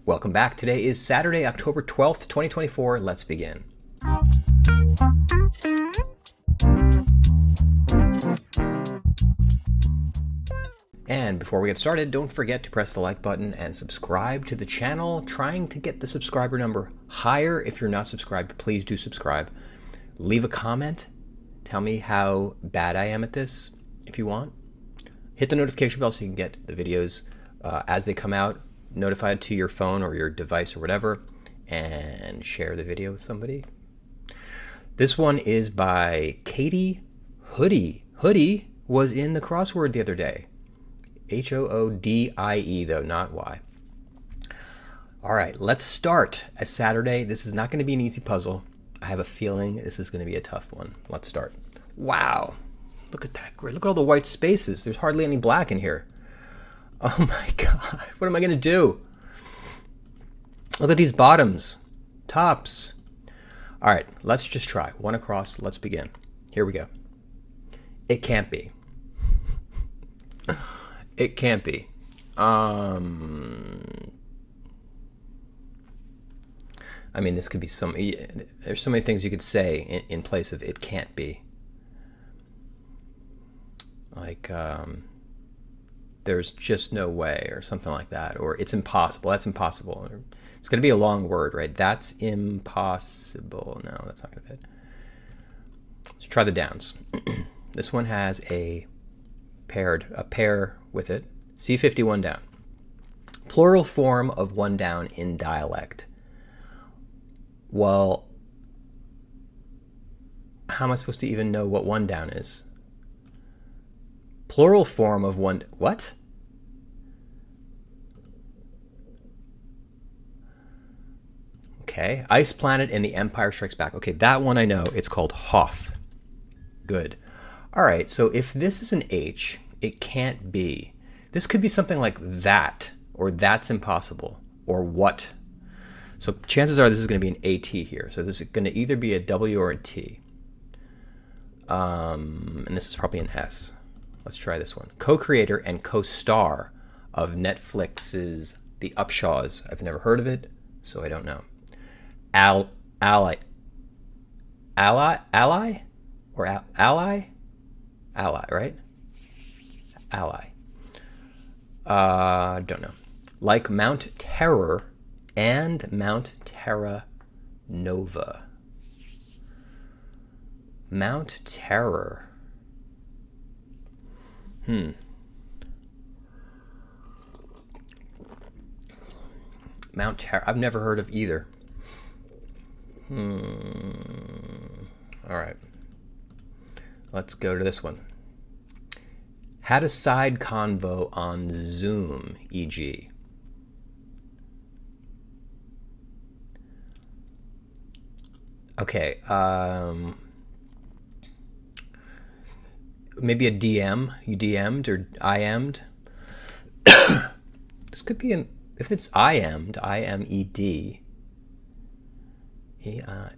Welcome back. Today is Saturday, October 12th, 2024. Let's begin. And before we get started, don't forget to press the like button and subscribe to the channel. Trying to get the subscriber number higher. If you're not subscribed, please do subscribe. Leave a comment. Tell me how bad I am at this if you want. Hit the notification bell so you can get the videos as they come out, notified to your phone or your device or whatever, and share the video with somebody. This one is by Katie Hoodie. Hoodie was in the crossword the other day. Hoodie though, not Y. All right, let's start. As Saturday, this is not going to be an easy puzzle. I have a feeling this is going to be a tough one. Let's start. Wow, look at that. Look at all the white spaces. There's hardly any black in here. Oh my God, what am I going to do? Look at these bottoms, tops. All right, let's just try. One across, let's begin. Here we go. It can't be. It can't be. I mean, this could be some, there's so many things you could say in place of it can't be. Like, there's just no way, or something like that, or it's impossible. That's impossible. Or, it's going to be a long word, right? That's impossible. No, that's not going to fit. Let's try the downs. This one has a pair with it. C51 down. Plural form of one down in dialect. Well, how am I supposed to even know what one down is? Plural form of one, what? Okay, Ice Planet and the Empire Strikes Back. Okay, that one I know. It's called Hoth. Good. All right, so if this is an H, it can't be. This could be something like that, or that's impossible, or what. So chances are this is going to be an AT here. So this is going to either be a W or a T. And this is probably an S. Let's try this one. Co-creator and co-star of Netflix's The Upshaws. I've never heard of it, so I don't know. Ally? Or ally? Ally, right? Ally. Don't know. Like Mount Terror and Mount Terra Nova. Mount Terror. Mount Terror. I've never heard of either. All right. Let's go to this one. Had a side convo on Zoom, e.g. Okay. Maybe a DM. You DM'd or IM'd. This could be if it's IM'd, IMED.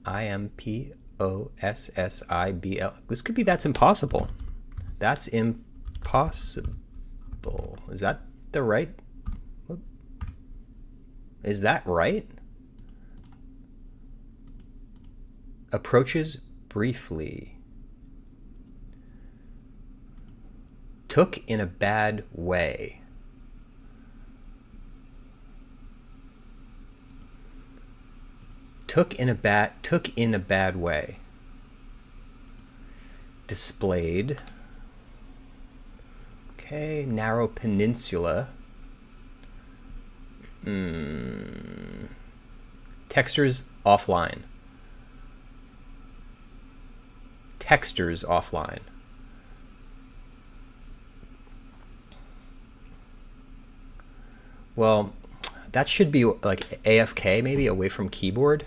IMPOSSIBL. This could be that's impossible. That's impossible. Is that the right? Is that right? Approaches briefly. Took in a bad way. Took in a bad way. Displayed. Okay, narrow peninsula. Texters offline. Texters offline. Well, that should be like AFK, maybe away from keyboard.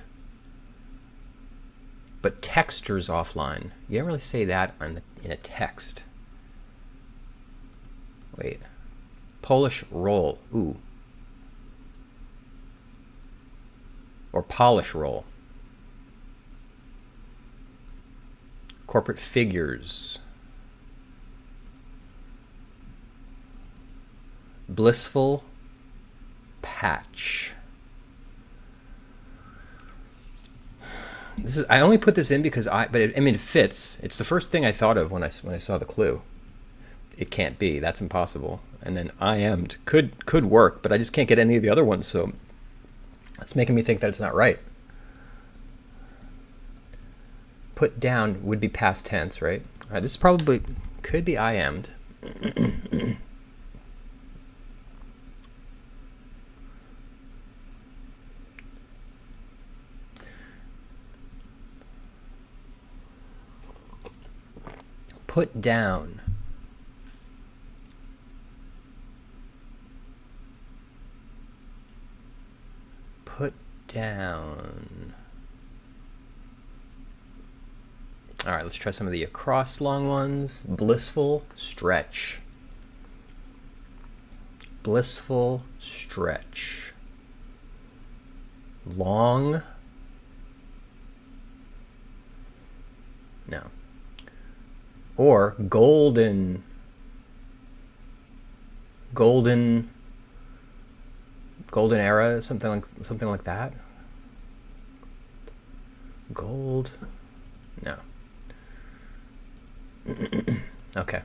But texters offline. You don't really say that in a text. Wait. Polish roll. Ooh. Or polish roll. Corporate figures. Blissful patch. This is, I only put this in because I mean, it fits. It's the first thing I thought of when I saw the clue. It can't be. That's impossible. And then I am'd could work, but I just can't get any of the other ones, so that's making me think that it's not right. Put down would be past tense, right? All right, this probably could be I am'd. Put down. Put down. All right, let's try some of the across long ones. Blissful stretch. Blissful stretch. Long. No. Or golden. Golden era, something like that. Gold. No. Okay.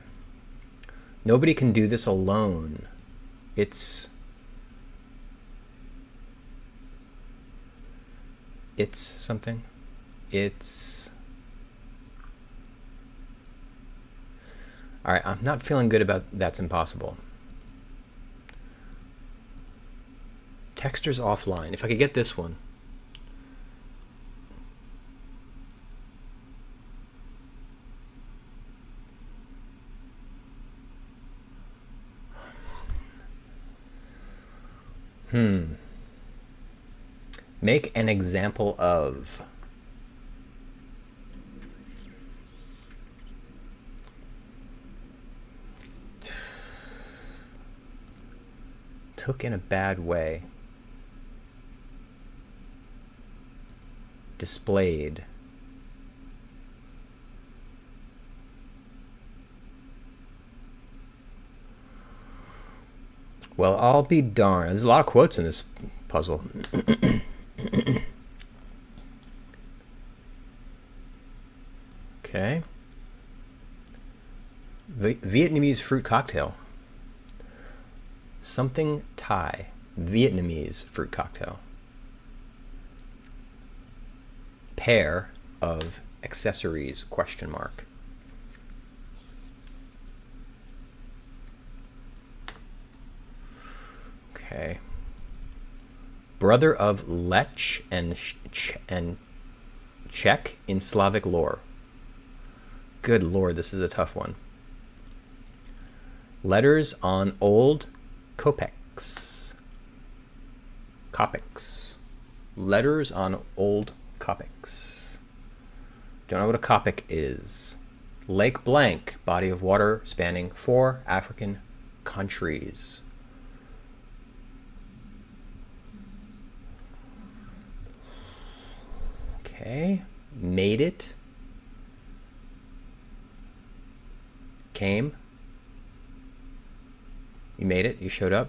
Nobody can do this alone. It's something. It's all right. I'm not feeling good about that's impossible. Texters offline. If I could get this one. Make an example of. Took in a bad way. Displayed. Well, I'll be darned. There's a lot of quotes in this puzzle. Okay. Vietnamese fruit cocktail. Something Thai. Vietnamese fruit cocktail. Pair of accessories, question mark. Okay. Brother of Lech and Czech in Slavic lore. Good lord, this is a tough one. Letters on old kopecks. Kopecks. Letters on old kopecks. Don't know what a kopeck is. Lake blank, body of water spanning 4 African countries. Okay, made it. Came. You made it, you showed up.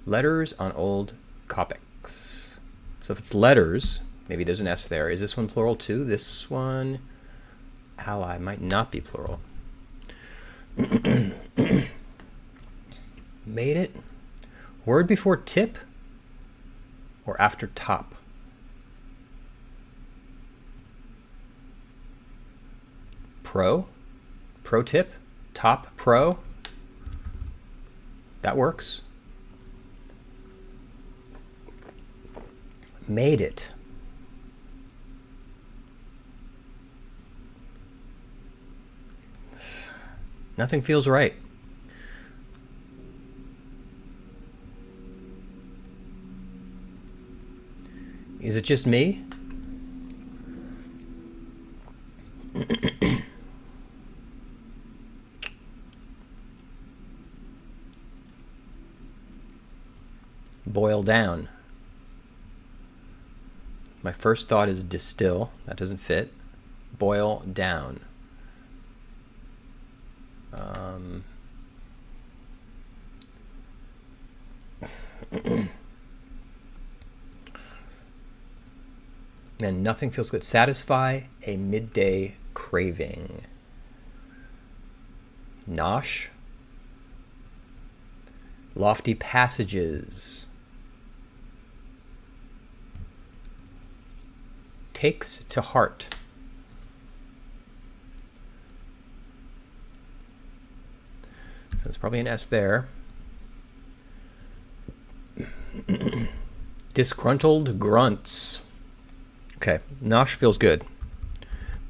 Letters on old kopecks. So if it's letters, maybe there's an S there. Is this one plural too? This one, ally, might not be plural. Made it. Word before tip or after top? Pro? Pro tip? Top pro? That works. Made it. Nothing feels right. Is it just me? Boil down. My first thought is distill. That doesn't fit. Boil down. And nothing feels good. Satisfy a midday craving. Nosh. Lofty passages. Takes to heart. So it's probably an S there. Disgruntled grunts. Okay, nosh feels good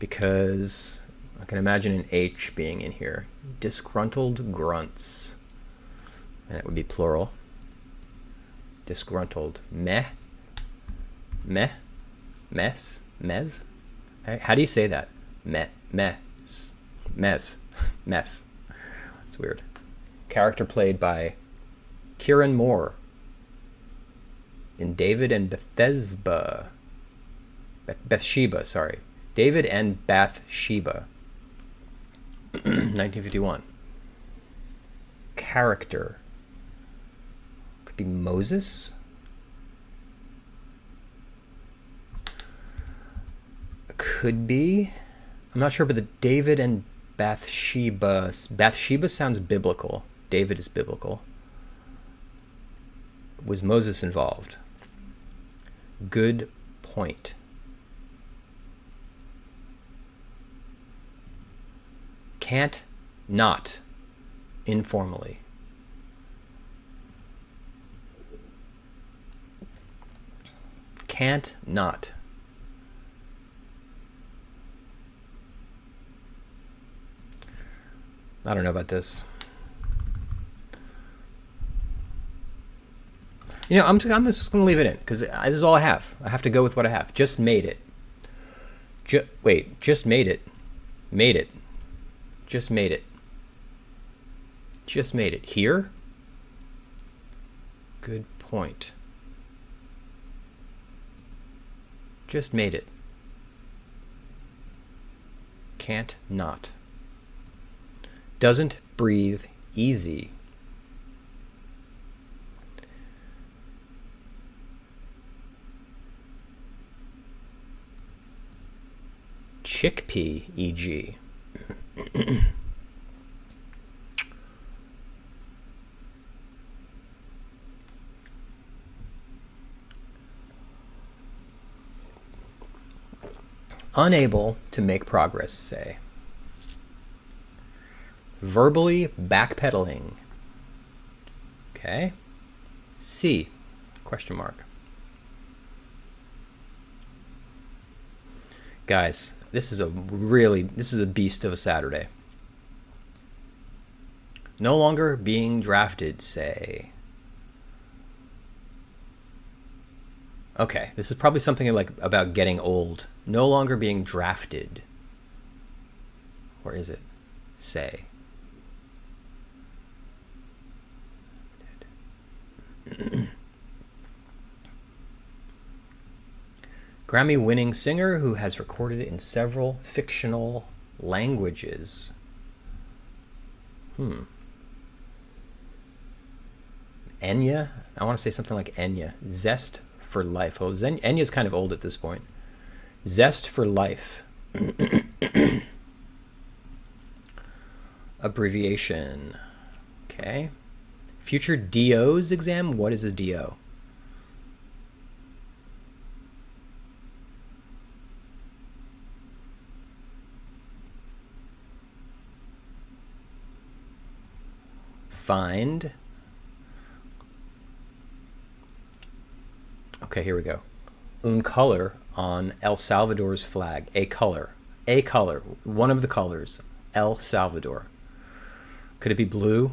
because I can imagine an H being in here. Disgruntled grunts. And it would be plural. Disgruntled. Meh. Meh. Mess. Mez. How do you say that? Meh. Mess. Mez. Mess. It's weird. Character played by Kieran Moore in David and Bathsheba, sorry. David and Bathsheba. 1951. Character. Could be Moses. Could be. I'm not sure, but the David and Bathsheba. Bathsheba sounds biblical. David is biblical. Was Moses involved? Good point. Can't not informally. Can't not. I don't know about this. You know, I'm just going to leave it in because this is all I have. I have to go with what I have. Just made it. Wait, just made it. Made it. Just made it. Just made it. Here? Good point. Just made it. Can't not. Doesn't breathe easy. Chickpea, e.g. Unable to make progress, say. Verbally backpedaling. Okay. C, question mark. Guys, this is a beast of a Saturday. No longer being drafted, say. Okay, this is probably something like about getting old. No longer being drafted. Or is it? Say. Grammy-winning singer who has recorded in several fictional languages. Enya? I want to say something like Enya. Zest for life. Oh, Enya's kind of old at this point. Zest for life. Abbreviation. Okay. Future DO's exam. What is a DO? Find. Okay, here we go. Un color on El Salvador's flag. A color. A color. One of the colors. El Salvador. Could it be blue?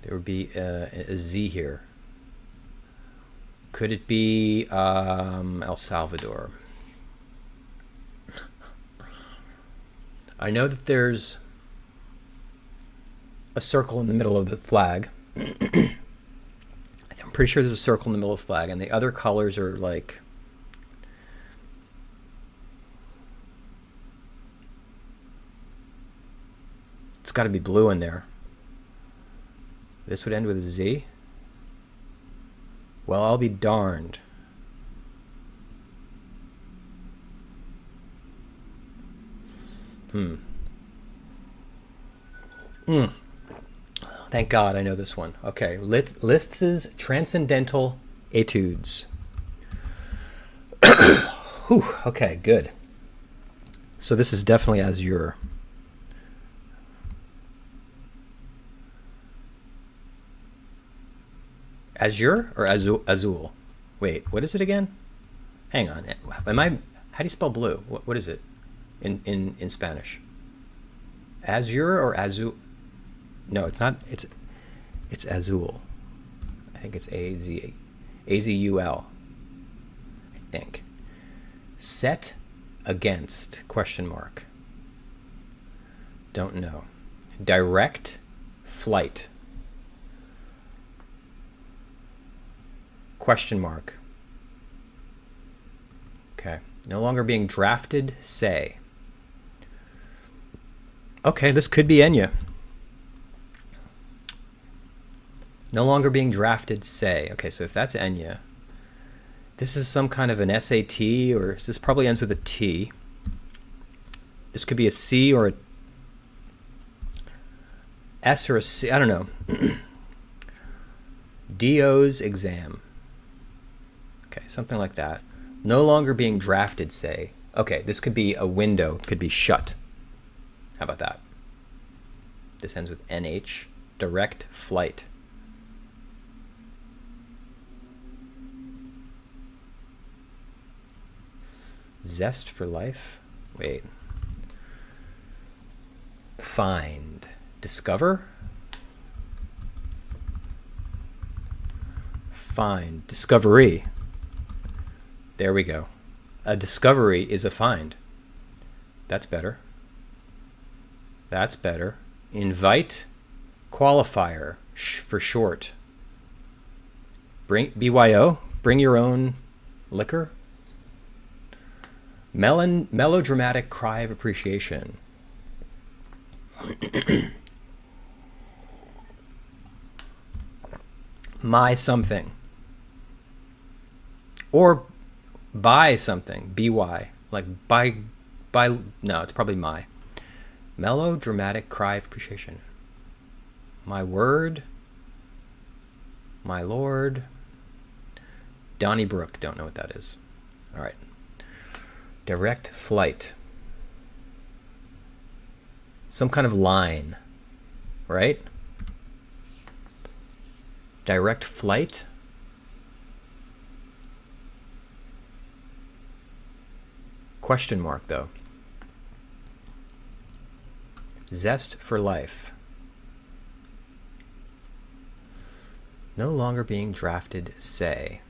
There would be a Z here. Could it be El Salvador? I know that there's a circle in the middle of the flag. I'm pretty sure there's a circle in the middle of the flag, and the other colors are like... It's got to be blue in there. This would end with a Z. Well, I'll be darned. Thank God I know this one. Okay, Liszt's Transcendental Etudes. Whew, okay, good. So this is definitely azure. Azure or azul? Wait, what is it again? Hang on. How do you spell blue? What is it in Spanish? Azure or azul? No, it's not. It's azul. I think it's azul. I think. Set against question mark. Don't know. Direct flight. Question mark. Okay. No longer being drafted, say. Okay, this could be Enya. No longer being drafted, say. Okay, so if that's Enya, this is some kind of an SAT, or this probably ends with a T. This could be a C or a S or a C. I don't know. DO's exam. Okay, something like that. No longer being drafted, say. Okay, this could be a window, could be shut. How about that? This ends with NH. Direct flight. Zest for life? Wait. Find. Discover? Find. Discovery. There we go. A discovery is a find. That's better. That's better. Invite. Qualifier for short. BYO. Bring your own liquor. Melodramatic cry of appreciation. My something. Or buy something. BY. Like buy, no, it's probably my. Melodramatic cry of appreciation. My word. My lord. Donnybrook. Don't know what that is. All right. Direct flight. Some kind of line, right? Direct flight. Question mark, though. Zest for life. No longer being drafted, say.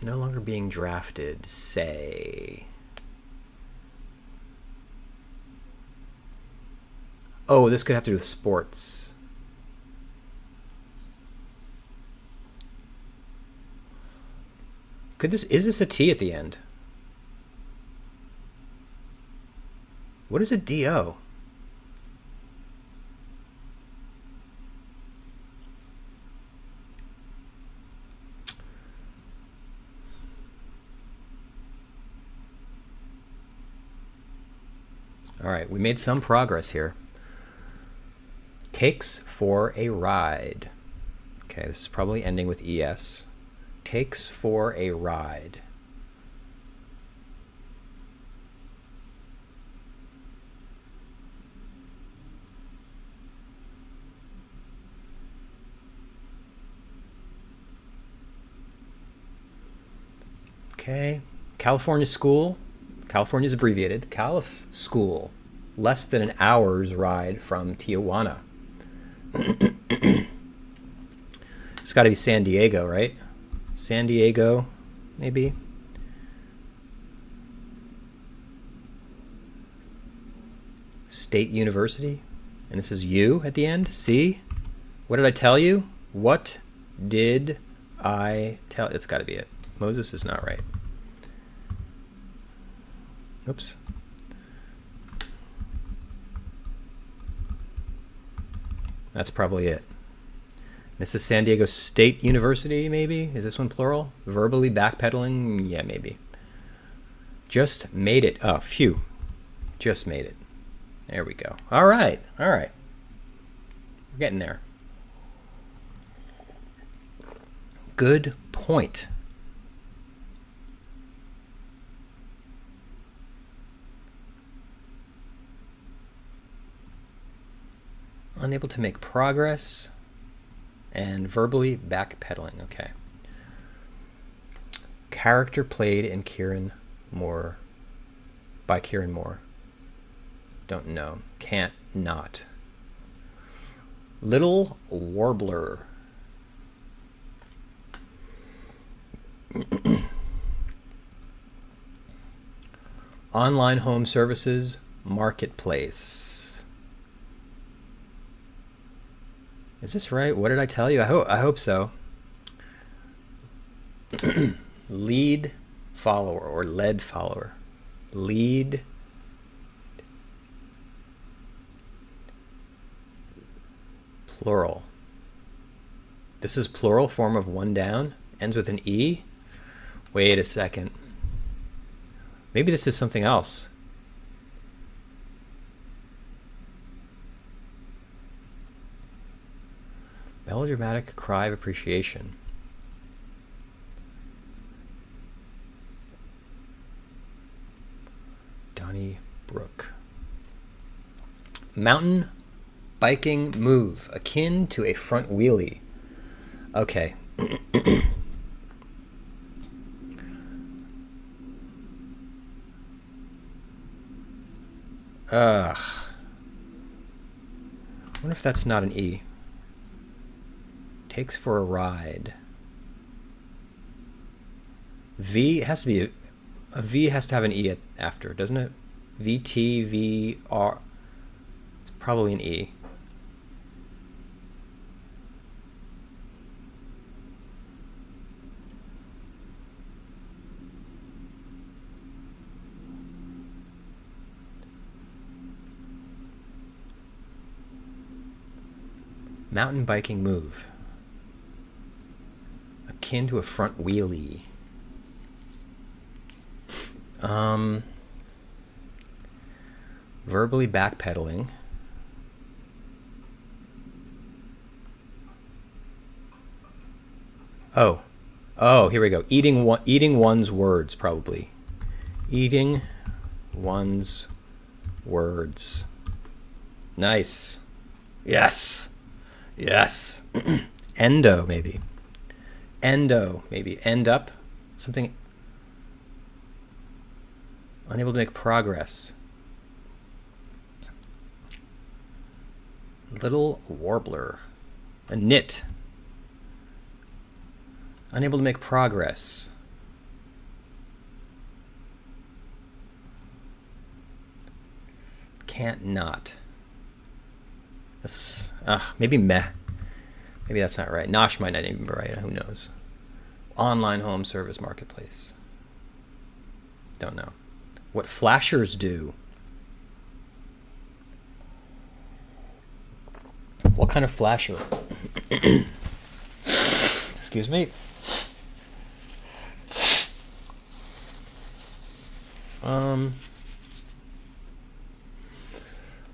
No longer being drafted, say. Oh, this could have to do with sports. Is this a T at the end? What is a DO? All right, we made some progress here. Takes for a ride. Okay, this is probably ending with ES. Takes for a ride. Okay, California school. California is abbreviated. Calif school. Less than an hour's ride from Tijuana. It's got to be San Diego, right? San Diego, maybe. State University. And this is U at the end. C. What did I tell you? What did I tell? It's got to be it. Moses is not right. Oops. That's probably it. This is San Diego State University, maybe? Is this one plural? Verbally backpedaling? Yeah, maybe. Just made it. Oh, phew. Just made it. There we go. All right. All right. We're getting there. Good point. Unable to make progress and verbally backpedaling. Okay. Character played in by Kieran Moore. Don't know. Can't not. Little warbler. Online home services marketplace. Is this right? What did I tell you? I hope so. Lead follower or lead follower. Lead plural. This is plural form of one down. Ends with an E. Wait a second. Maybe this is something else. Melodramatic cry of appreciation. Brook. Mountain biking move, akin to a front wheelie. Okay. Ugh. I wonder if that's not an E. Takes for a ride. V has to be a V has to have an E after, doesn't it? VT, VR. It's probably an E. Mountain biking move. Akin to a front wheelie. Verbally backpedaling. Oh, here we go. Eating one's words, probably. Eating one's words. Nice. Yes. Yes. Endo, maybe. Endo, maybe. End up. Something. Unable to make progress. Little warbler. A knit. Unable to make progress. Can't not. This, maybe meh. Maybe that's not right. Nosh might not even be right. Who knows? Online home service marketplace. Don't know. What flashers do. What kind of flasher? Excuse me.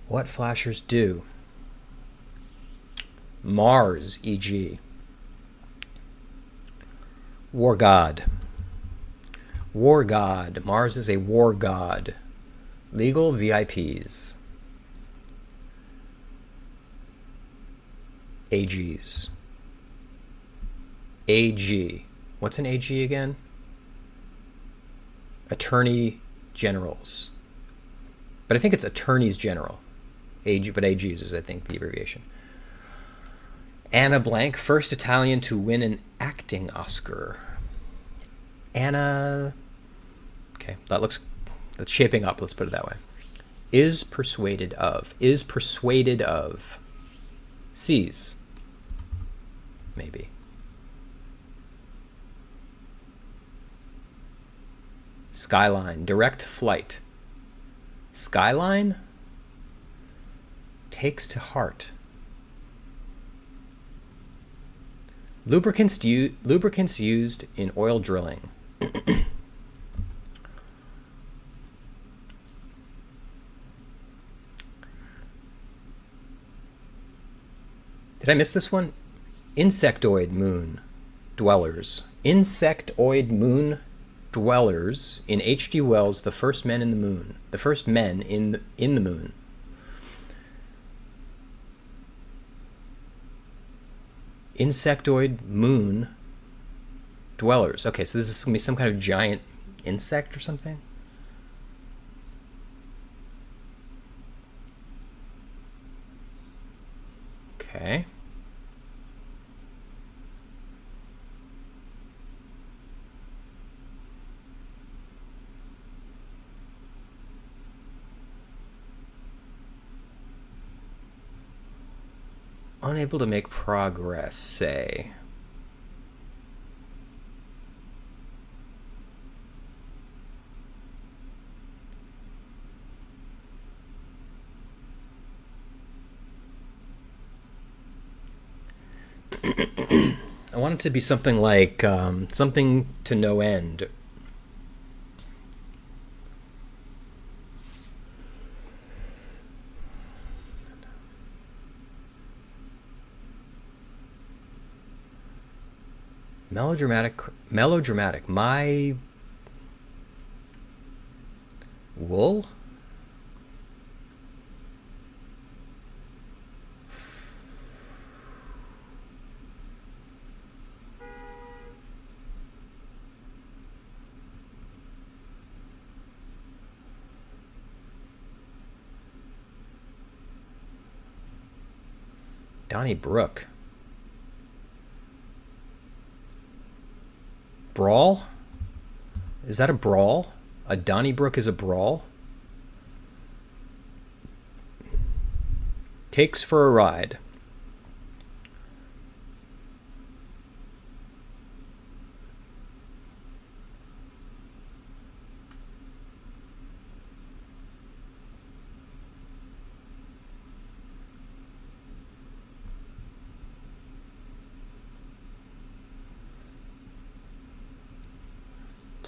What flashers do? Mars, e.g. War god. War god. Mars is a war god. Legal VIPs. AGs. AG. What's an AG again? Attorney generals. But I think it's attorneys general. AG, but AGs is, I think, the abbreviation. Anna Blank, first Italian to win an acting Oscar. Anna. Okay, that's shaping up. Let's put it that way. Is persuaded of. Is persuaded of. Sees. Maybe. Skyline. Direct flight. Skyline. Takes to heart. Lubricants used in oil drilling. Did I miss this one? Insectoid moon dwellers. Insectoid moon dwellers in H.G. Wells' The First Men in the Moon. The First Men in the Moon. Insectoid moon dwellers. Okay, so this is going to be some kind of giant insect or something? Okay. Unable to make progress, say. I want it to be something like something to no end. Melodramatic. My wool? Donnybrook. Brawl? Is that a brawl? A Donnybrook is a brawl? Takes for a ride.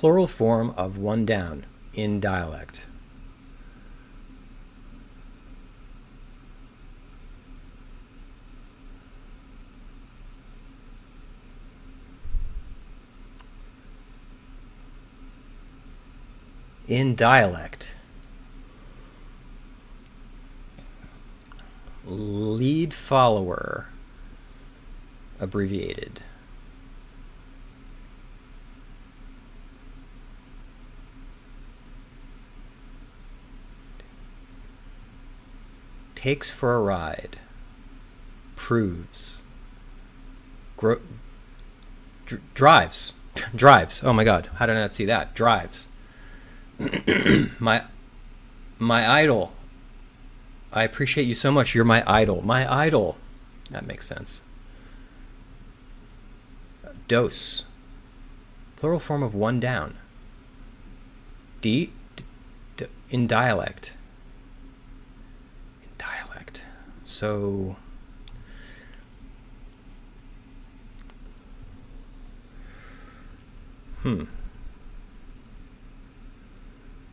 Plural form of one down in dialect. In dialect. Lead follower. Abbreviated. Takes for a ride. Proves. Drives. Drives. Oh my god, how did I not see that? Drives. my idol. I appreciate you so much. You're my idol. My idol. That makes sense. Dose. Plural form of one down. In dialect. So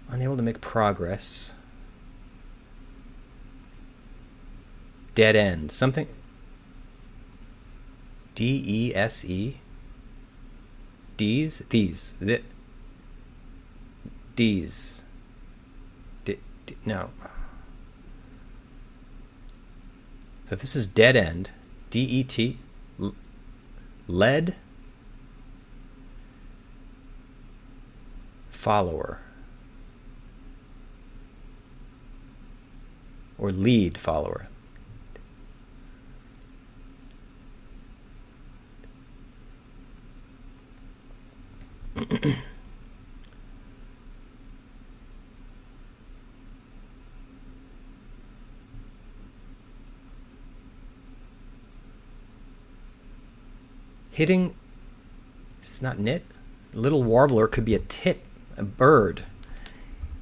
unable to make progress. Dead end. Something. D-E-S-E. D's. These. D's. No. So if this is dead end, D-E-T, lead, follower, or lead follower. Hitting, this is not knit. Little warbler could be a tit, a bird.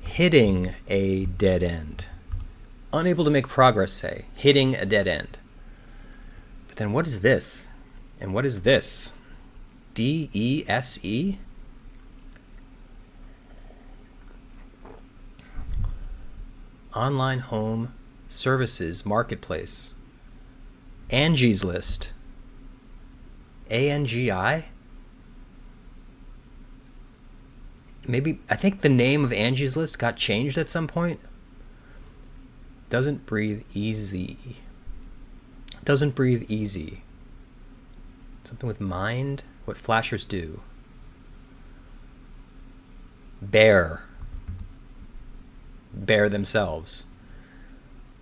Hitting a dead end. Unable to make progress, say. Hitting a dead end. But then what is this? And what is this? DESE? Online home services marketplace. Angie's List. ANGI? Maybe, I think the name of Angie's List got changed at some point. Doesn't breathe easy. Doesn't breathe easy. Something with mind? What flashers do. Bear. Bear themselves.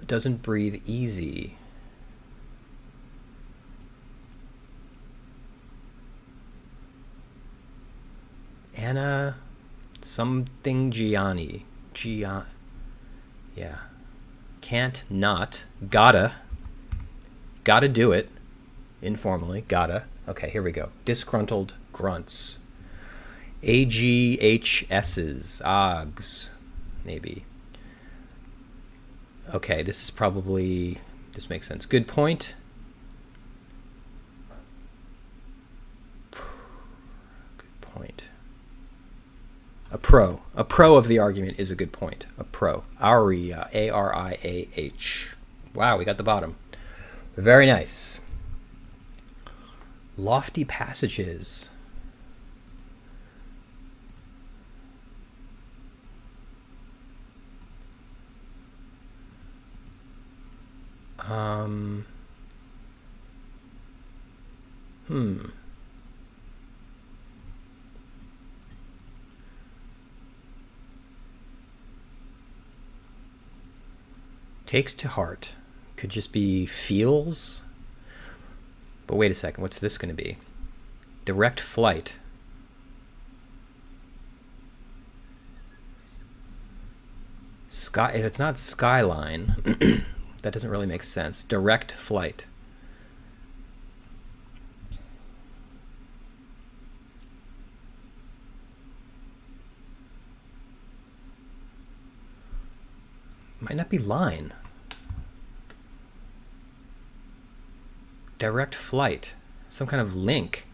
Doesn't breathe easy. Anna something Gianni. Yeah. Can't not. Gotta do it. Informally. Gotta. Okay, here we go. Disgruntled grunts. AGHS's. OGs. Maybe. Okay, this is probably... This makes sense. Good point. Good point. A pro of the argument is a good point. A pro. Aria, A-R-I-A-H. Wow, we got the bottom. Very nice. Lofty passages. Takes to heart. Could just be feels. But wait a second, what's this going to be? Direct flight. Sky. If it's not skyline, that doesn't really make sense. Direct flight. Might not be line. Direct flight. Some kind of link.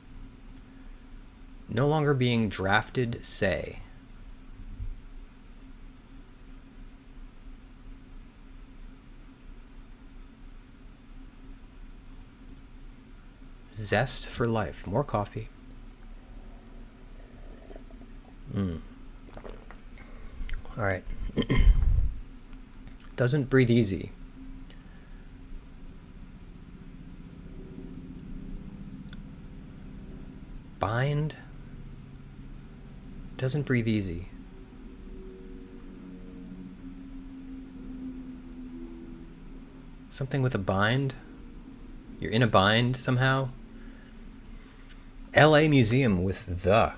No longer being drafted, say. Zest for life. More coffee. All right. Doesn't breathe easy. Bind. Doesn't breathe easy. Something with a bind. You're in a bind somehow. LA Museum with the.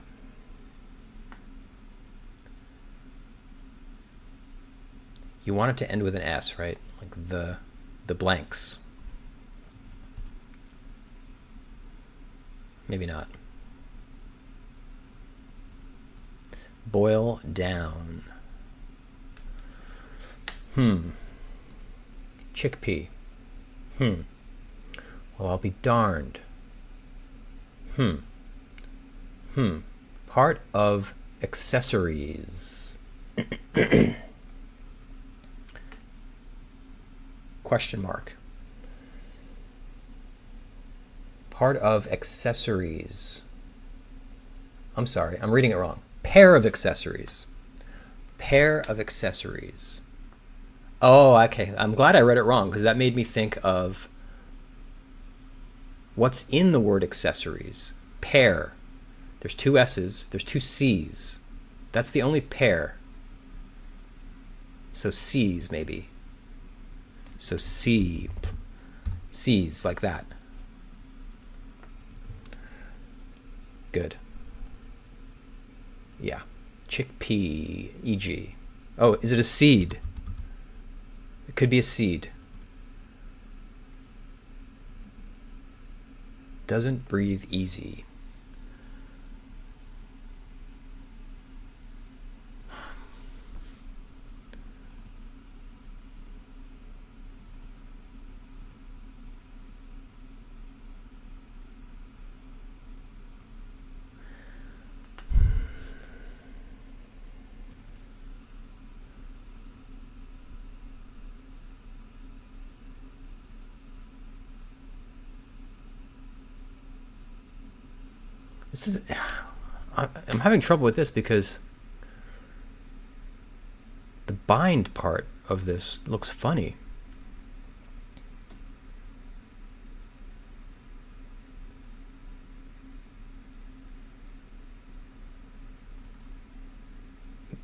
You want it to end with an S, right? Like the blanks. Maybe not. Boil down. Chickpea. Well, I'll be darned. Part of accessories. Question mark. Part of accessories. I'm sorry, I'm reading it wrong. Pair of accessories. Pair of accessories. Oh, okay. I'm glad I read it wrong because that made me think of what's in the word accessories. Pair. There's two S's. There's two C's. That's the only pair. So C's maybe. So C's like that. Good. Yeah. Chickpea, e.g. Oh, is it a seed? It could be a seed. Doesn't breathe easy. This is, I'm having trouble with this because the bind part of this looks funny.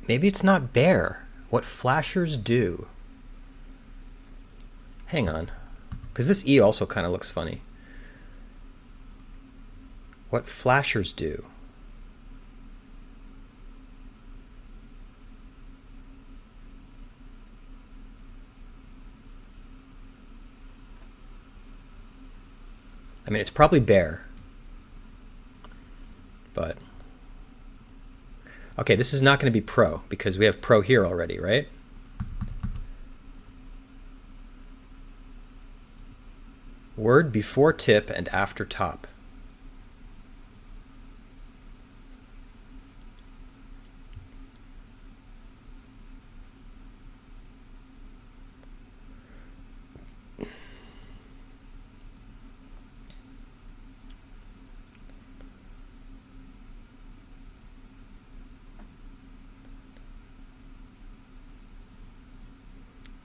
Maybe it's not bear. What flashers do. Hang on. Because this E also kind of looks funny. What flashers do. I mean, it's probably bear. But... okay, this is not going to be pro because we have pro here already, right? Word before tip and after top.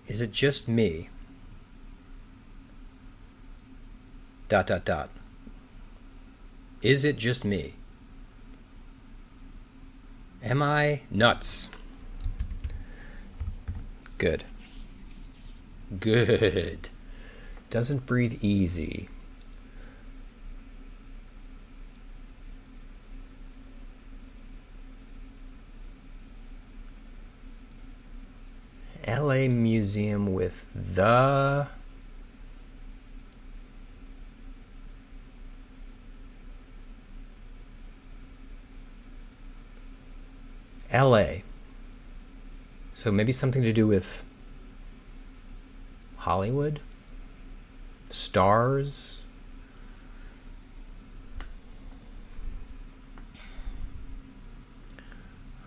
Is it just me? ... Is it just me? Am I nuts? Good. Good. Doesn't breathe easy. LA Museum with the... LA. So maybe something to do with Hollywood? Stars?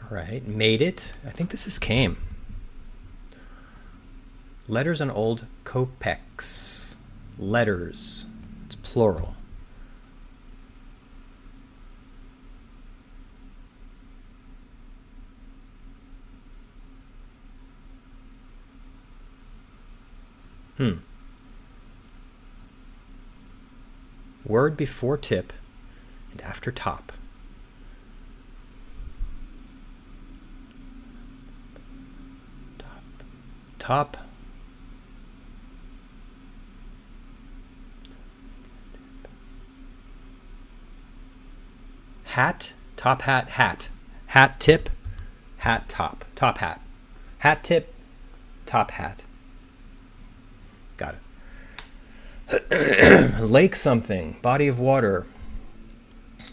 All right, made it. I think this is came. Letters on old kopecks. Letters. It's plural. Word before tip and after top. Top. Hat, top hat, hat. Hat tip, hat top. Top hat. Hat tip, top hat. Got it. Lake something, body of water,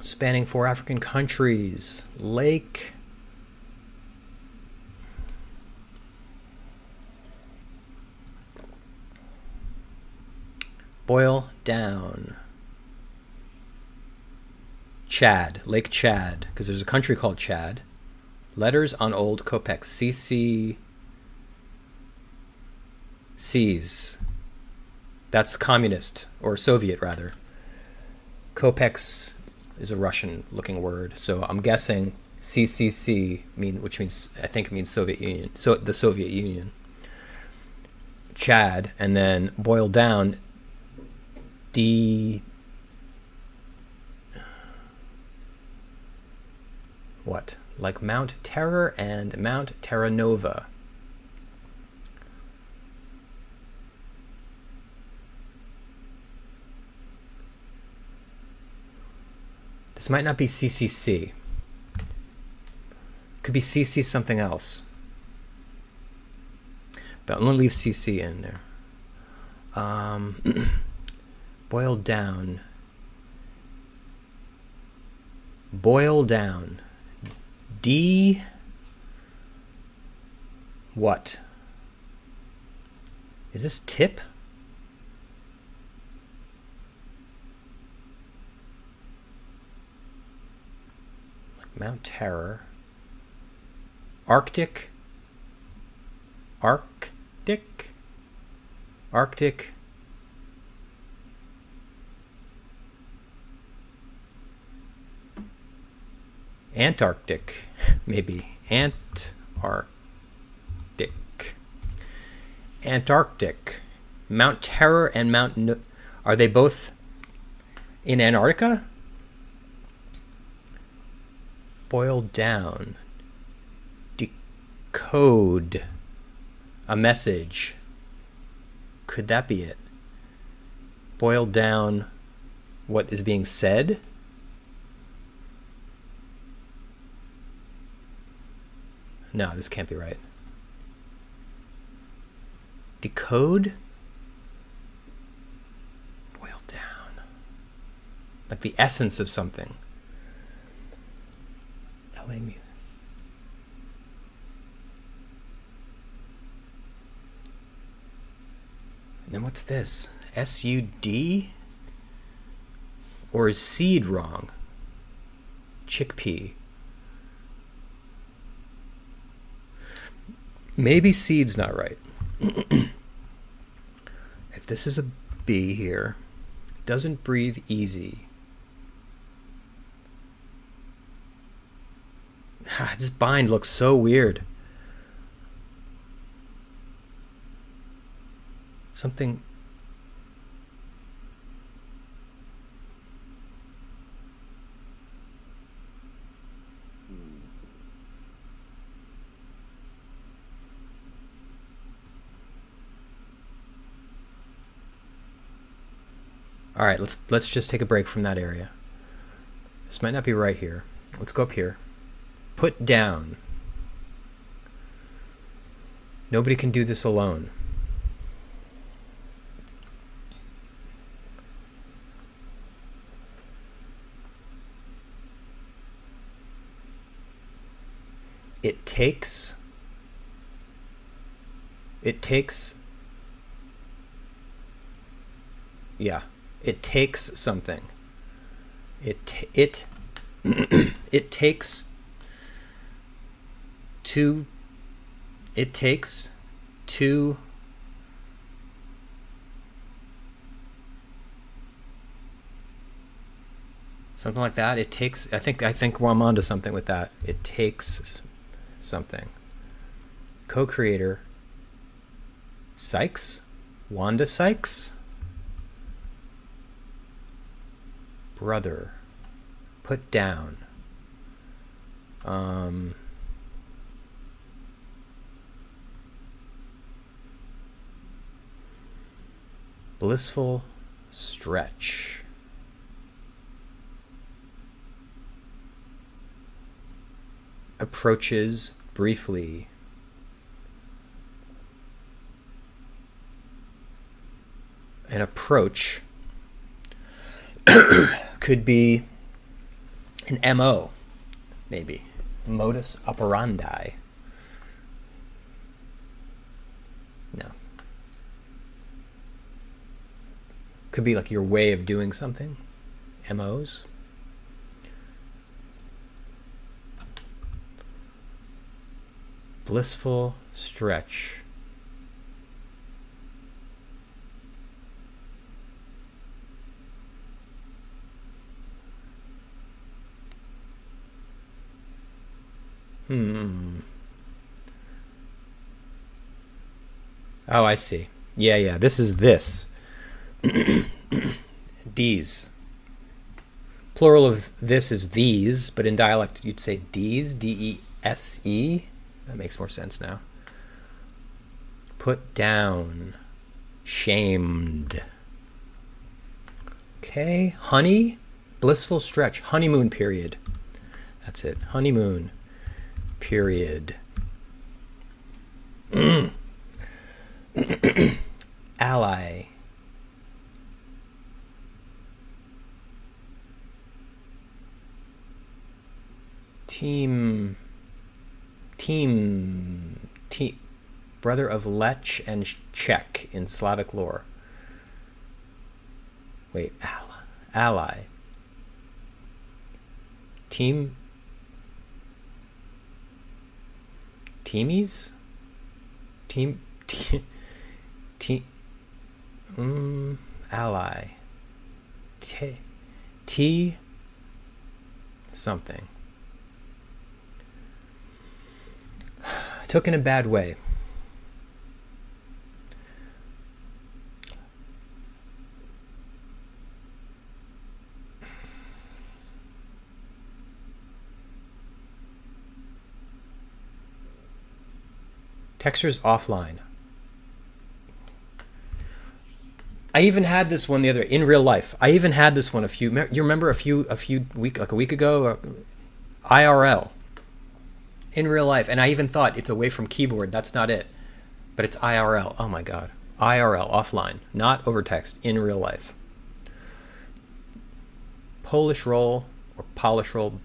spanning 4 African countries. Lake. Boil down. Chad, Lake Chad, because there's a country called Chad. Letters on old kopecks. CC. C's. That's communist, or Soviet rather. Kopecks is a Russian-looking word, so I'm guessing CCC, which means, I think it means Soviet Union. So the Soviet Union. Chad, and then boil down. What? Like Mount Terror and Mount Terra Nova. This might not be CCC. Could be CC something else. But I'm going to leave CC in there. Boil down. Boil down. D. What? Is this tip? Like Mount Terror. Arctic. Arctic. Arctic. Antarctic, maybe. Antarctic. Antarctic. Mount Terror and Mount... Are they both in Antarctica? Boil down. Decode. A message. Could that be it? Boil down what is being said? No, this can't be right. Decode? Boil down. Like the essence of something. LA music. And then what's this? SUD? Or is seed wrong? Chickpea. Maybe seed's not right. If this is a B here, doesn't breathe easy. This bind looks so weird. Something... All right, let's just take a break from that area. This might not be right here. Let's go up here. Put down. Nobody can do this alone. It takes yeah, it takes something. It takes two something like that. It takes, I think I'm onto something with that. It takes something. Co-creator Sykes? Wanda Sykes? Brother. Put down. Blissful stretch. Approaches briefly. An approach could be an MO, maybe. Modus operandi. No. Could be like your way of doing something. MOs. Blissful stretch. Oh, I see. Yeah, this is this. D's. Plural of this is these, but in dialect you'd say D's, D-E-S-E. That makes more sense now. Put down. Shamed. Okay, honey. Blissful stretch. Honeymoon period. That's it. Honeymoon period. Ally. Team. Brother of Lech and Czech in Slavic lore. Wait, ally. Team. Teamies? Ally. T something. Took in a bad way. Textures offline. I even had this one the other in real life. I even had this one you remember like a week ago, IRL, in real life, and I even thought it's away from keyboard. That's not it, but it's IRL. Oh my God, IRL, offline, not over text, in real life. Polish roll or polish roll.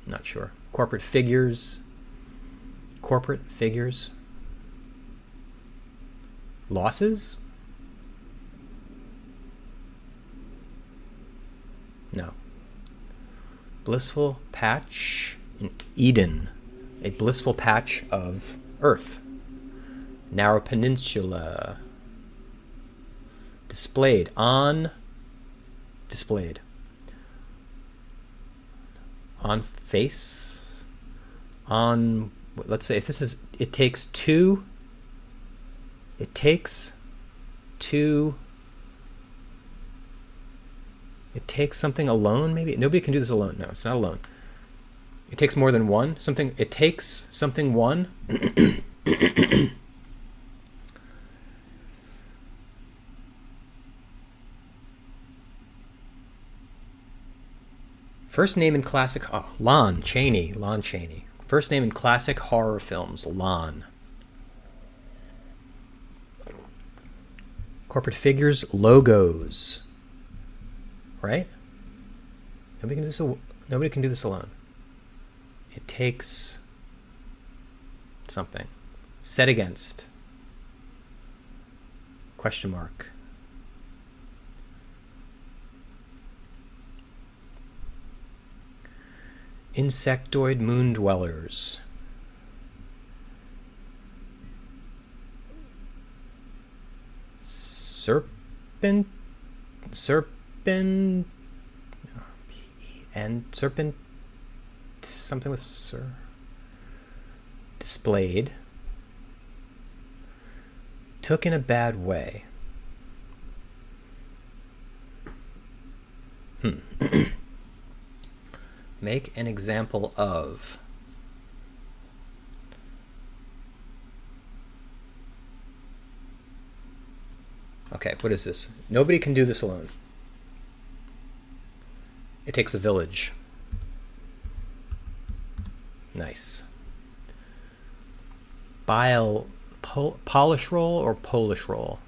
Not sure. Corporate figures. Corporate figures. Losses? No. Blissful patch in Eden. A blissful patch of Earth. Narrow peninsula. Displayed. On. Displayed. On face. On. Let's say if this is. It takes two. It takes two. It takes something alone, maybe? Nobody can do this alone. No, it's not alone. It takes more than one. Something. It takes something one. First name in classic. Oh, Lon Chaney. Lon Chaney. First name in classic horror films. Lon. Corporate figures, logos, right? Nobody can do this alone. It takes something. Set against. Question mark. Insectoid moon dwellers. Serpent, and serpent, something with displayed. Took in a bad way. Make an example of. Okay, what is this? Nobody can do this alone. It takes a village. Nice. Polish roll or Polish roll?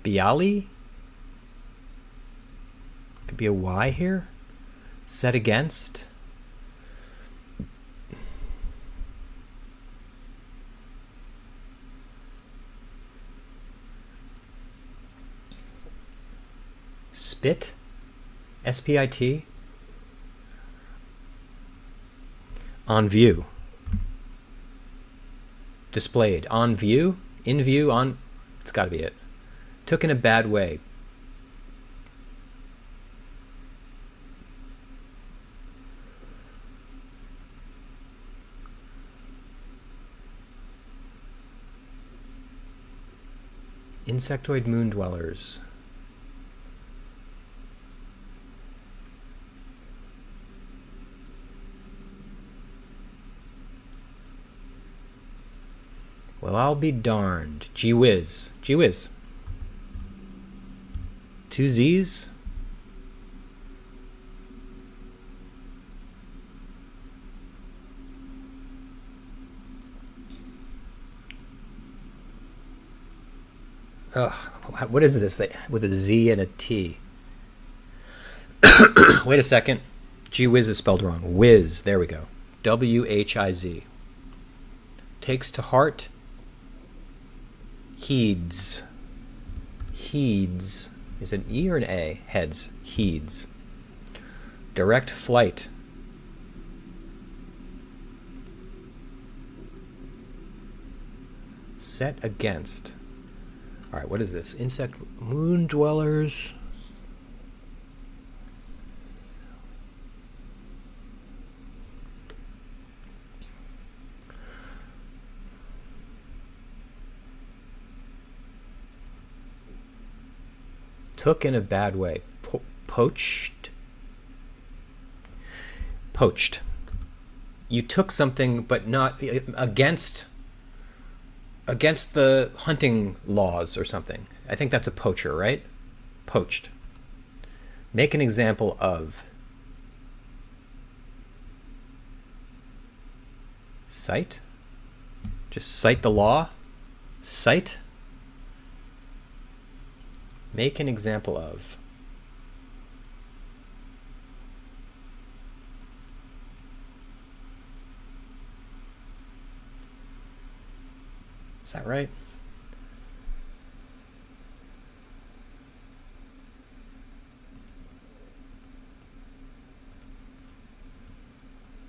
Bialy? Could be a Y here. Set against. Spit, S-P-I-T, on view, displayed, on view, in view, on, it's got to be it. Took in a bad way. Insectoid moon dwellers. Well, I'll be darned. Gee whiz. Gee whiz. Two Z's. Ugh, what is this with a Z and a T? Wait a second. Gee whiz is spelled wrong. Whiz. There we go. W-H-I-Z. Takes to heart. Heeds. Heeds. Is it an E or an A? Heads. Heeds. Direct flight. Set against. All right, what is this? Insect moon dwellers. Took in a bad way. Poached. Poached. You took something, but not against the hunting laws or something. I think that's a poacher, right? Poached. Make an example of. Cite? Just cite the law? Cite? Make an example of. Is that right?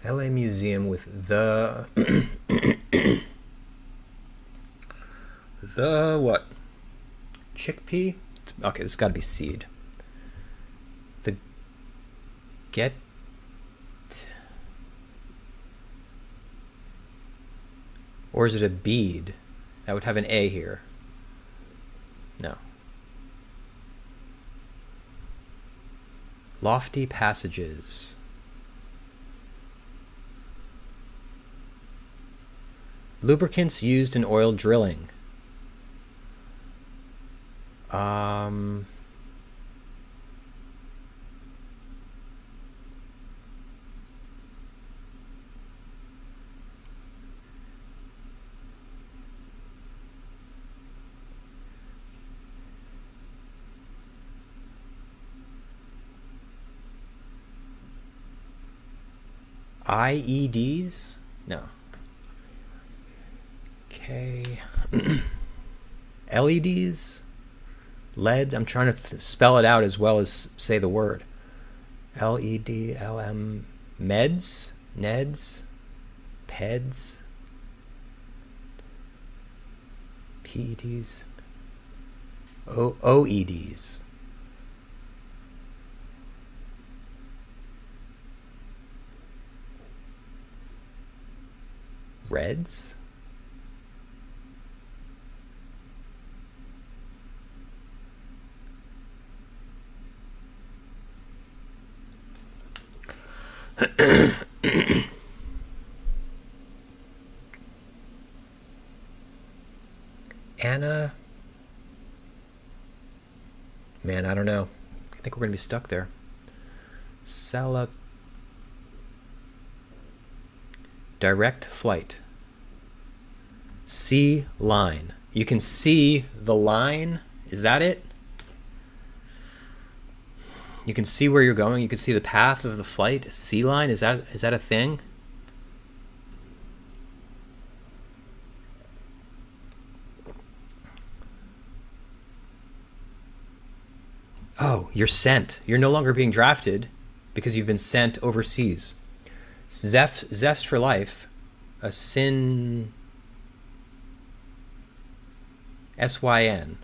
LA Museum with the the what? Chickpea? Okay, this has got to be seed. The get. Or is it a bead? That would have an A here. No. Lofty passages. Lubricants used in oil drilling. IEDs? No. Okay. LEDs? LEDs? I'm trying to spell it out as well as say the word. LED, LM, meds? NEDs? PEDs? PEDs? OEDs? Reds? Anna? Man, I don't know. I think we're going to be stuck there. Direct flight. See line. You can see the line. Is that it? You can see where you're going. You can see the path of the flight. Sea line. Is that a thing? Oh, you're sent. You're no longer being drafted because you've been sent overseas. Zest for life. A sin. SYN.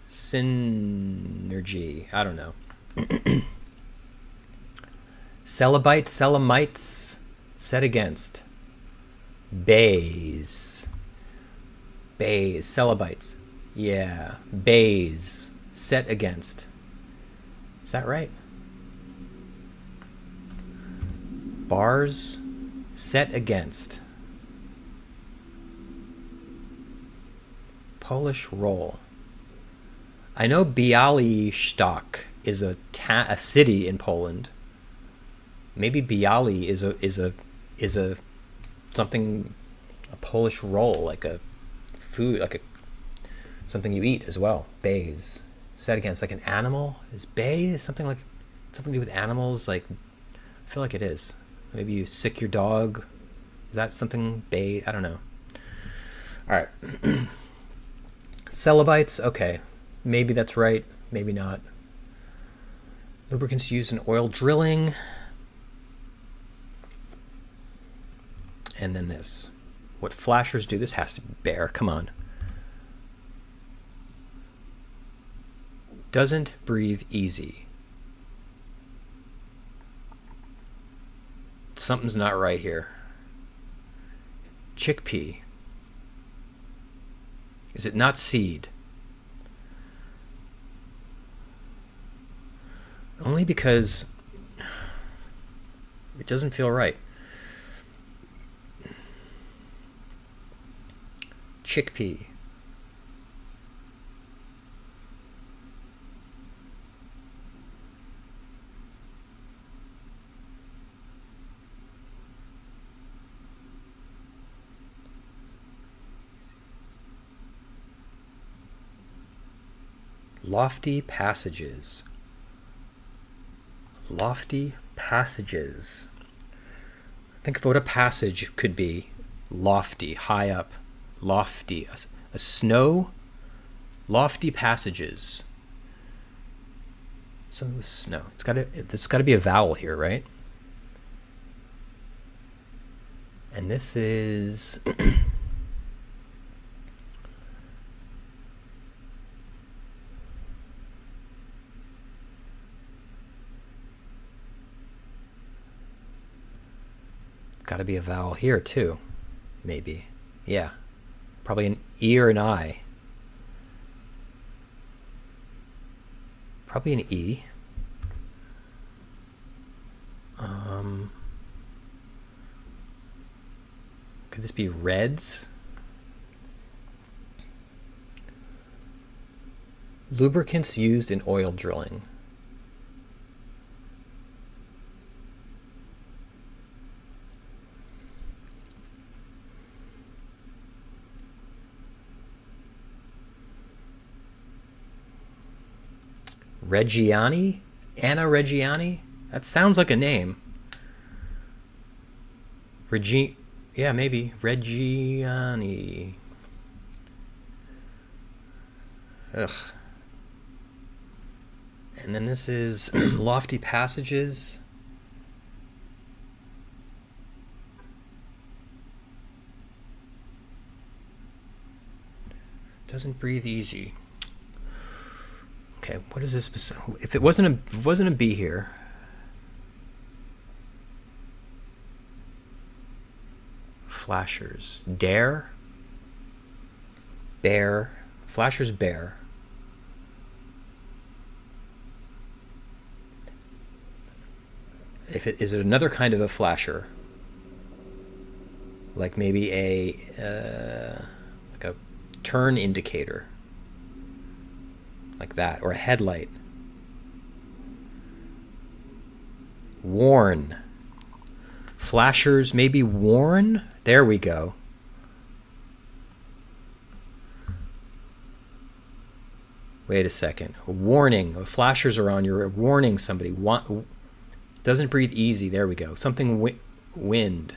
Synergy. I don't know. Celibite, celamites, set against. Bays. Bays, celibites. Yeah, bays, set against. Is that right? Bars, set against. Polish roll. I know Białystok is a city in Poland. Maybe Bialy is a something, a Polish roll, like a food, like something you eat as well. Bays. Set against, like an animal. Is bay something to do with animals? Like, I feel like it is. Maybe you sick your dog. Is that something bay? I don't know. All right. Celibites. Okay. Maybe that's right. Maybe not. Lubricants used in oil drilling. And then this. What flashers do. This has to be bear. Come on. Doesn't breathe easy. Something's not right here. Chickpea. Is it not seed? Only because it doesn't feel right. Chickpea. Lofty passages. Lofty passages. Think of what a passage could be. Lofty, high up. Lofty. A snow. Lofty passages. Something with snow. There's got to be a vowel here, right? And this is... got to be a vowel here too, maybe. Yeah, probably an E or an I. Probably an E. Could this be reds? Lubricants used in oil drilling. Reggiani? Anna Reggiani? That sounds like a name. Yeah, maybe. Reggiani. Ugh. And then this is lofty passages. Doesn't breathe easy. Okay, what is this? If it wasn't a B here. Flashers. Dare. Bear. Flashers bear. Is it another kind of a flasher? Like maybe like a turn indicator. Like that, or a headlight. Warn. Flashers, maybe warn? There we go. Wait a second. A warning. Flashers are on. You're warning somebody. Doesn't breathe easy. There we go. Something wind.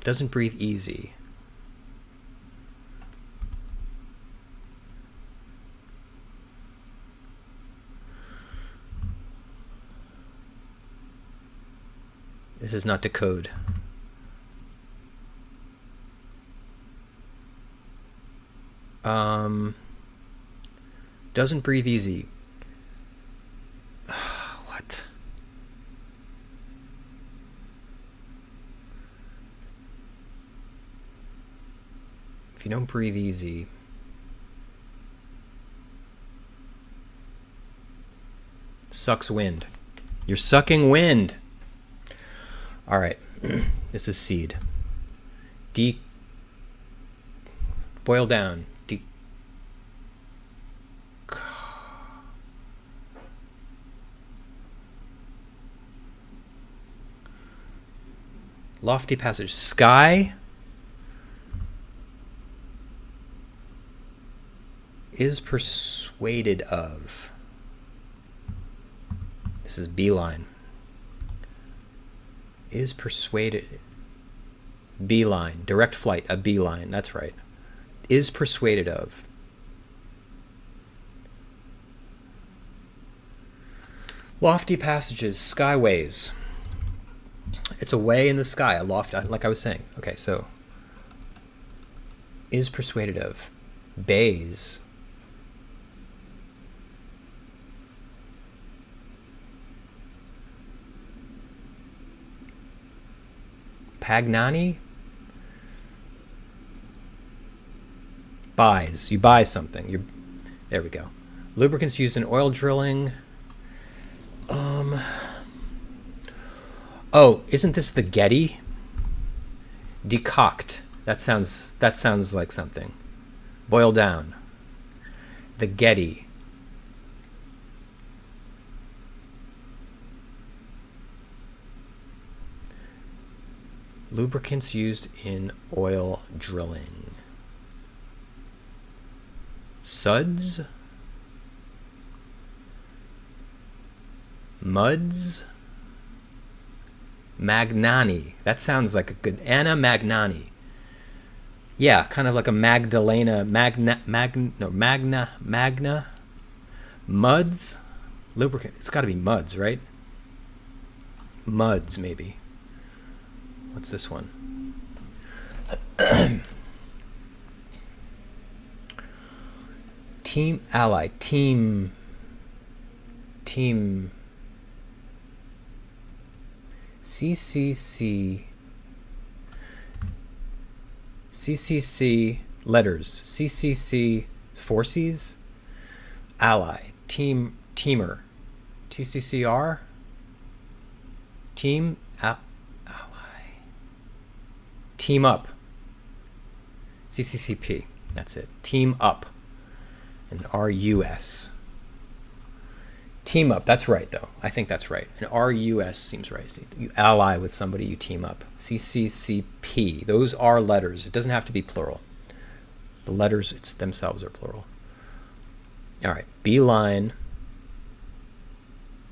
Doesn't breathe easy. This is not decode. Doesn't breathe easy. What? If you don't breathe easy. Sucks wind. You're sucking wind. All right, this is seed. Boil down. Lofty passage. Sky is persuaded of. This is beeline. Is persuaded. Beeline. Direct flight. A beeline. That's right. Is persuaded of. Lofty passages. Skyways. It's a way in the sky. A loft, like I was saying. Okay, so. Is persuaded of. Bays. Pagnani? Buys. You buy something. There we go. Lubricants used in oil drilling. Oh, isn't this the Getty? Decoct. That sounds like something. Boil down. The Getty. Lubricants used in oil drilling. Suds? Muds? Magnani. That sounds like a good... Anna Magnani. Yeah, kind of like a Magdalena... Magna... Muds? Lubricant. It's got to be Muds, right? Muds, maybe. What's this one? Team ally. Team... CCC letters. CCC forces. Ally. Teamer. TCCR. Team ally. Team up. CCCP. That's it. Team up. And RUS. Team up. That's right, though. I think that's right. And RUS seems right. So you ally with somebody, you team up. CCCP. Those are letters. It doesn't have to be plural. The letters themselves are plural. All right. Beeline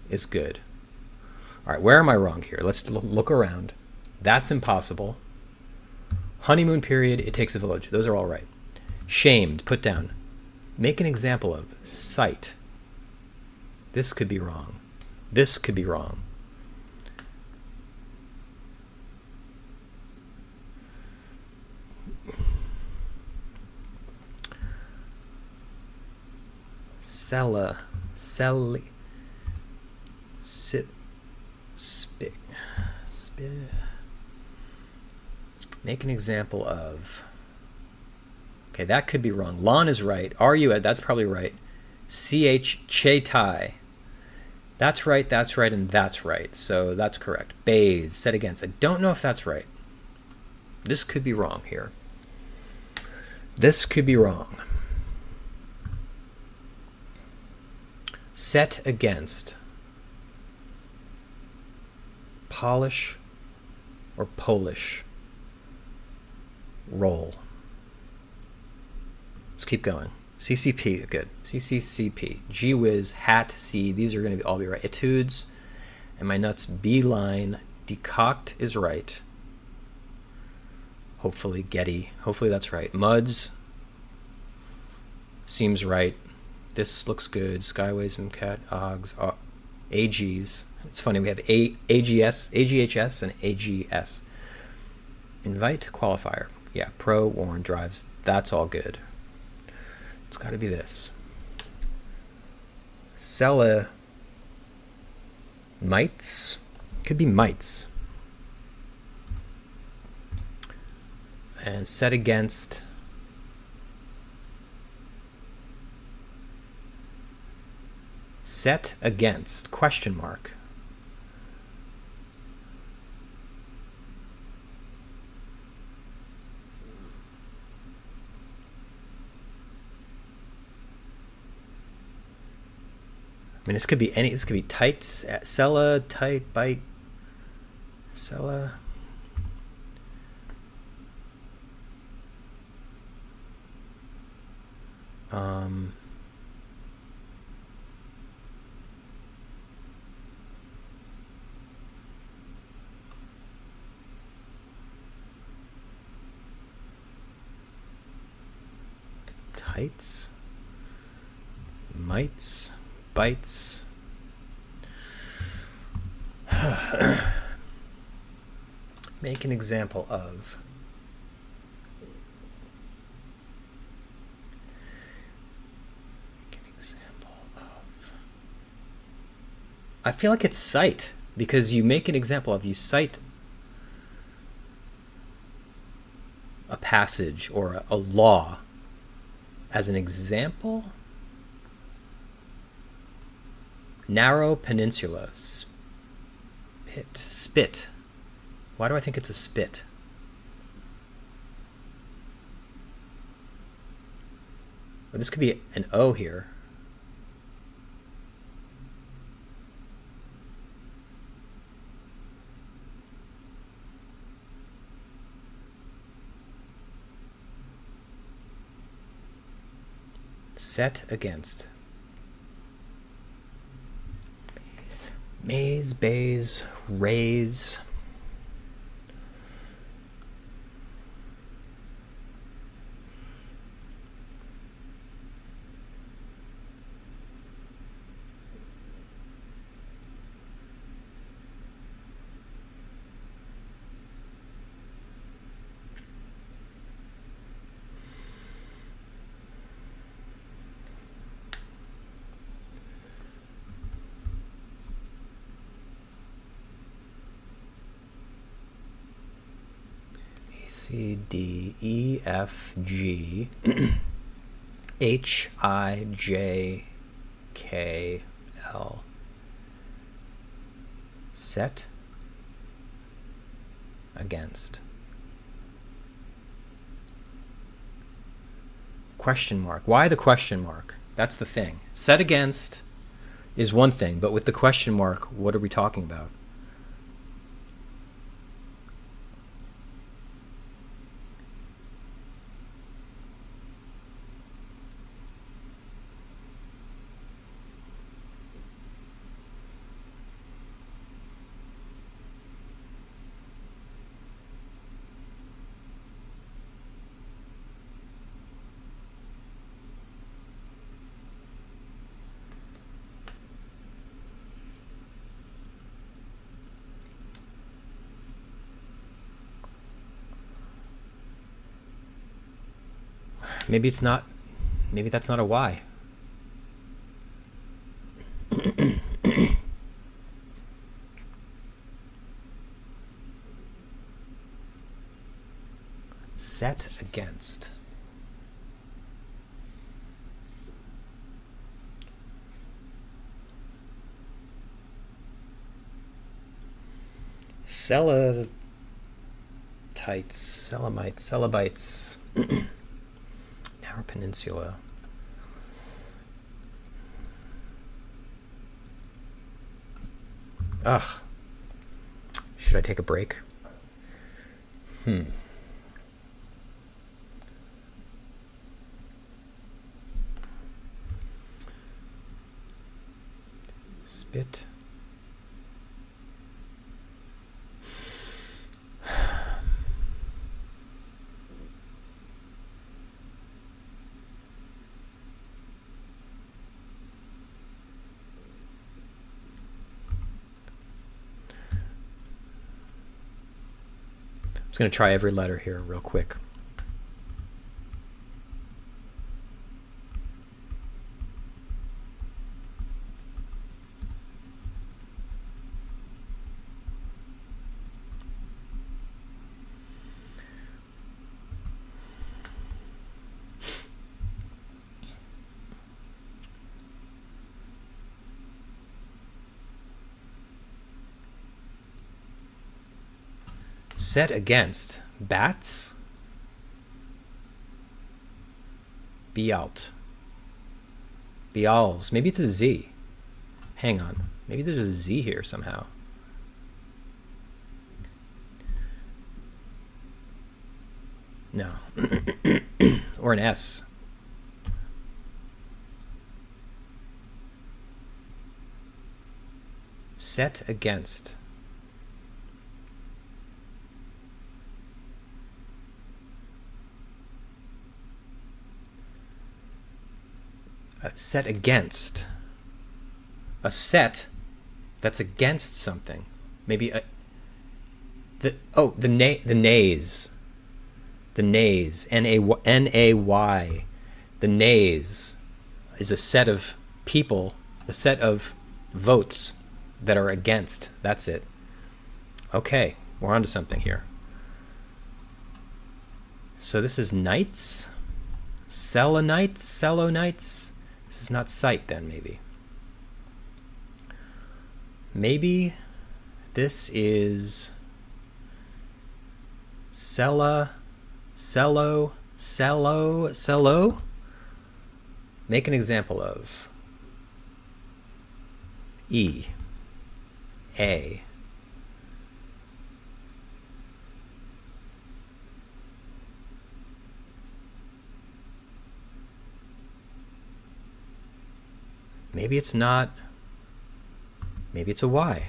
is good. All right. Where am I wrong here? Let's look around. That's impossible. Honeymoon period. It takes a village. Those are all right. Shamed. Put down. Make an example of. Cite. This could be wrong. This could be wrong. Sella. Selly. Sit. Spit. Make an example of. Okay, that could be wrong. Lawn is right. RU, that's probably right. CH, Chetai. That's right, and that's right. So that's correct. Bays, set against. I don't know if that's right. This could be wrong here. This could be wrong. Set against. Polish or Polish. Roll. Let's keep going. CCP, good. CCCP. Gee whiz, hat, C. These are going to all be right. Etudes. And my nuts, beeline. Decoct is right. Hopefully, Getty. Hopefully that's right. Muds. Seems right. This looks good. Skyways, MCAT, OGS, AGs. It's funny, we have AGS, AGHS, and AGS. Invite qualifier. Yeah, pro, warn, drives. That's all good. It's got to be this. Sella mites. Could be mites. And set against. Set against. Question mark. I mean, this could be any. This could be tights, sella, tight, bite, sella. Tights, mites. Bites. Make an example of. Make an example of. I feel like it's cite, because you make an example of, you cite a passage or a law as an example. Narrow peninsula. Spit. Why do I think it's a spit? Well, this could be an O here. Set against. Maze, bays, raise. C, D, E, F, G, H, I, J, K, L. Set against. Question mark. Why the question mark? That's the thing. Set against is one thing, but with the question mark, what are we talking about? Maybe it's not, maybe that's not a Y. Set against. Celebites. Narrow peninsula. Ugh. Should I take a break? Spit. I'm just going to try every letter here real quick. Set against. Bats. Bealt. Beals. Maybe it's a Z. Hang on. Maybe there's a Z here somehow. No. Or an S. Set against. Set against. A set that's against something. Maybe the nays. The nays. N-A-Y. The nays is a set of people, a set of votes that are against. That's it. Okay, we're onto something here. So this is knights. Selenites. This is not sight then, maybe. Maybe this is cello. Make an example of E, A. Maybe it's not. Maybe it's a Y.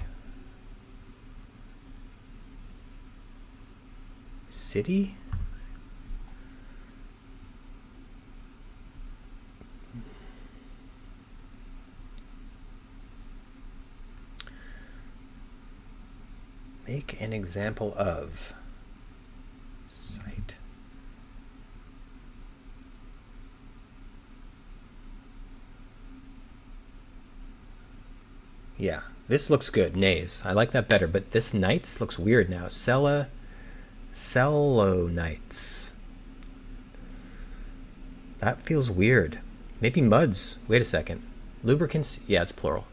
City? Make an example of site. Yeah, this looks good. Nays. I like that better, but this Knights looks weird now. Cello Knights. That feels weird. Maybe muds. Wait a second. Lubricants. Yeah, it's plural.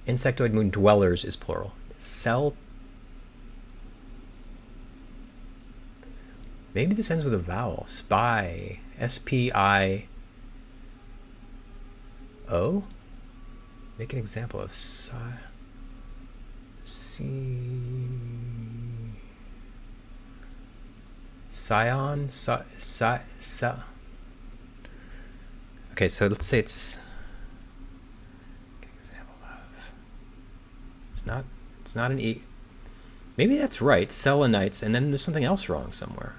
Insectoid moon dwellers is plural. Maybe this ends with a vowel. Spy. S-P-I-O? Make an example of Scion? Okay, so let's say it's an example of. It's not an E. Maybe that's right. Selenites, and then there's something else wrong somewhere.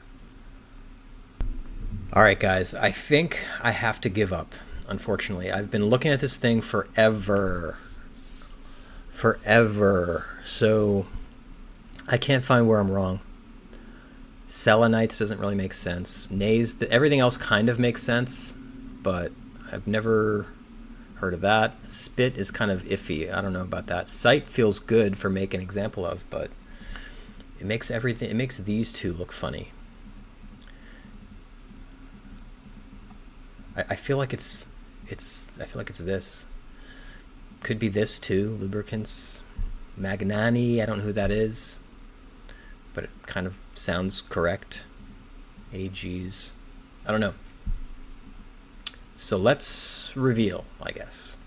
All right, guys, I think I have to give up. Unfortunately, I've been looking at this thing forever. So I can't find where I'm wrong. Selenites doesn't really make sense. Nays, everything else kind of makes sense, but I've never heard of that. Spit is kind of iffy. I don't know about that. Sight feels good for make an example of, but it makes everything. It makes these two look funny. I feel like it's this. Could be this too. Lubricants. Magnani. I don't know who that is, but it kind of sounds correct. AGs. I don't know. So let's reveal, I guess.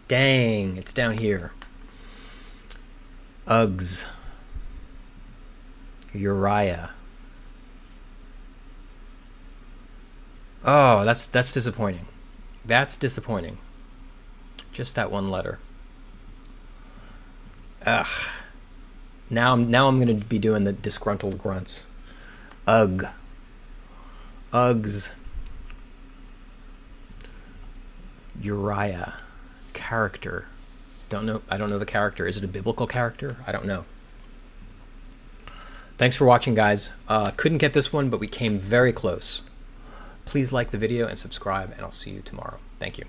Dang, it's down here. Uggs. Uriah. Oh, that's disappointing. That's disappointing. Just that one letter. Ugh. Now I'm going to be doing the disgruntled grunts. Ugg. Uggs. Uriah. Character. I don't know the character. Is it a biblical character? I don't know. Thanks for watching, guys. Couldn't get this one, but we came very close. Please like the video and subscribe, and I'll see you tomorrow. Thank you.